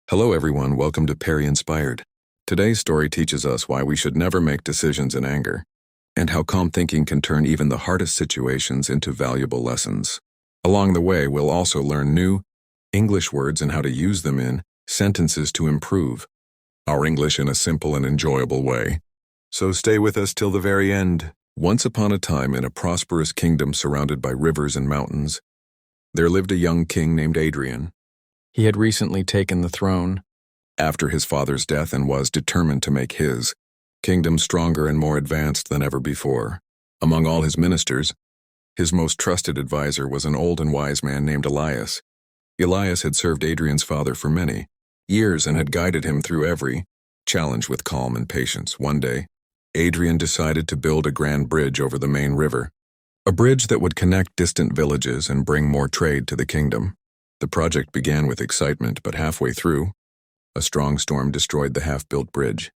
Hello everyone, welcome to Peri Inspired. Today's story teaches us why we should never make decisions in anger, and how calm thinking can turn even the hardest situations into valuable lessons. Along the way, we'll also learn new English words and how to use them in sentences to improve our English in a simple and enjoyable way. So stay with us till the very end. Once upon a time, in a prosperous kingdom surrounded by rivers and mountains, there lived a young king named Adrian. He had recently taken the throne after his father's death and was determined to make his kingdom stronger and more advanced than ever before. Among all his ministers, his most trusted advisor was an old and wise man named Elias. Elias had served Adrian's father for many years and had guided him through every challenge with calm and patience. One day, Adrian decided to build a grand bridge over the main river, a bridge that would connect distant villages and bring more trade to the kingdom. The project began with excitement, but halfway through, a strong storm destroyed the half-built bridge.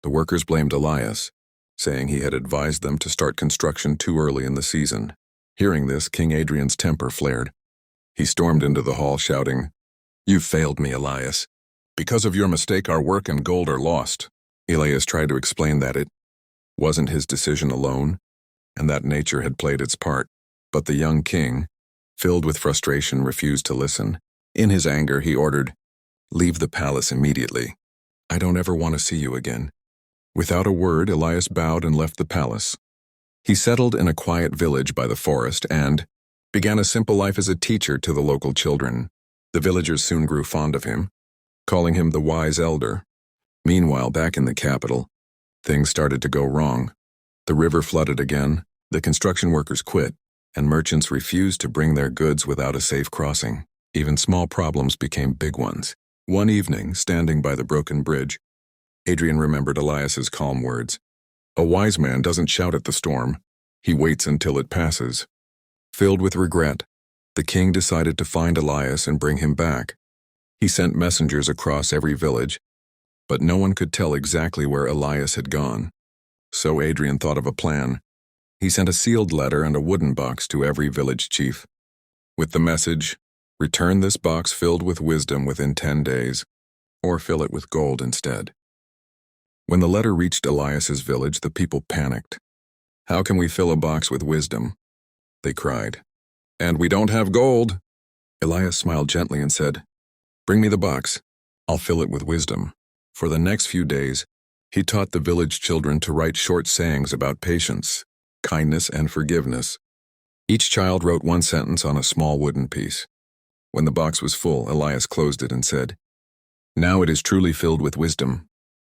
The workers blamed Elias, saying he had advised them to start construction too early in the season. Hearing this, King Adrian's temper flared. He stormed into the hall shouting, "You've failed me, Elias. Because of your mistake, our work and gold are lost." Elias tried to explain that it wasn't his decision alone, and that nature had played its part. But the young king, filled with frustration, refused to listen. In his anger, he ordered, "Leave the palace immediately. I don't ever want to see you again." Without a word, Elias bowed and left the palace. He settled in a quiet village by the forest and began a simple life as a teacher to the local children. The villagers soon grew fond of him, calling him the wise elder. Meanwhile, back in the capital, things started to go wrong. The river flooded again, the construction workers quit, and merchants refused to bring their goods without a safe crossing. Even small problems became big ones. One evening, standing by the broken bridge, Adrian remembered Elias's calm words. "A wise man doesn't shout at the storm. He waits until it passes." Filled with regret, the king decided to find Elias and bring him back. He sent messengers across every village, but no one could tell exactly where Elias had gone. So Adrian thought of a plan. He sent a sealed letter and a wooden box to every village chief, with the message, "Return this box filled with wisdom within 10 days, or fill it with gold instead." When the letter reached Elias's village, the people panicked. "How can we fill a box with wisdom?" they cried. "And we don't have gold." Elias smiled gently and said, "Bring me the box. I'll fill it with wisdom." For the next few days, he taught the village children to write short sayings about patience, kindness, and forgiveness. Each child wrote one sentence on a small wooden piece. When the box was full, Elias closed it and said, "Now it is truly filled with wisdom."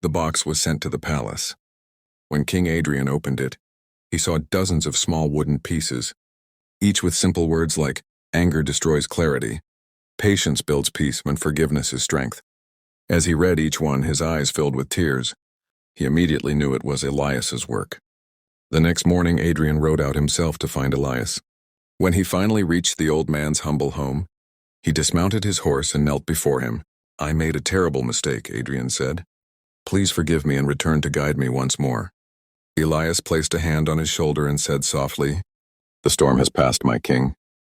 The box was sent to the palace. When King Adrian opened it, he saw dozens of small wooden pieces, each with simple words like, "Anger destroys clarity," "Patience builds peace," and "Forgiveness is strength." As he read each one, his eyes filled with tears. He immediately knew it was Elias's work. The next morning, Adrian rode out himself to find Elias. When he finally reached the old man's humble home, he dismounted his horse and knelt before him. "I made a terrible mistake," Adrian said. "Please forgive me and return to guide me once more." Elias placed a hand on his shoulder and said softly, "The storm has passed, my king.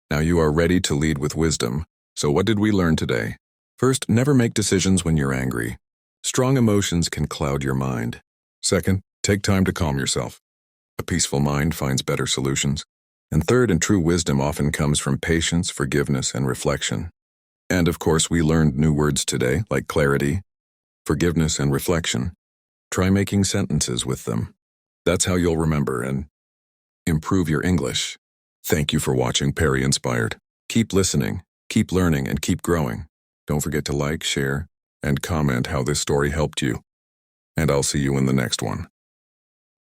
Now you are ready to lead with wisdom. So what did we learn today? First, never make decisions when you're angry. Strong emotions can cloud your mind. Second, take time to calm yourself. A peaceful mind finds better solutions. And third, and true wisdom often comes from patience, forgiveness, and reflection. And of course, we learned new words today, like clarity, forgiveness, and reflection. Try making sentences with them. That's how you'll remember and improve your English. Thank you for watching Peri Inspired. Keep listening, keep learning, and keep growing. Don't forget to like, share, and comment how this story helped you. And I'll see you in the next one.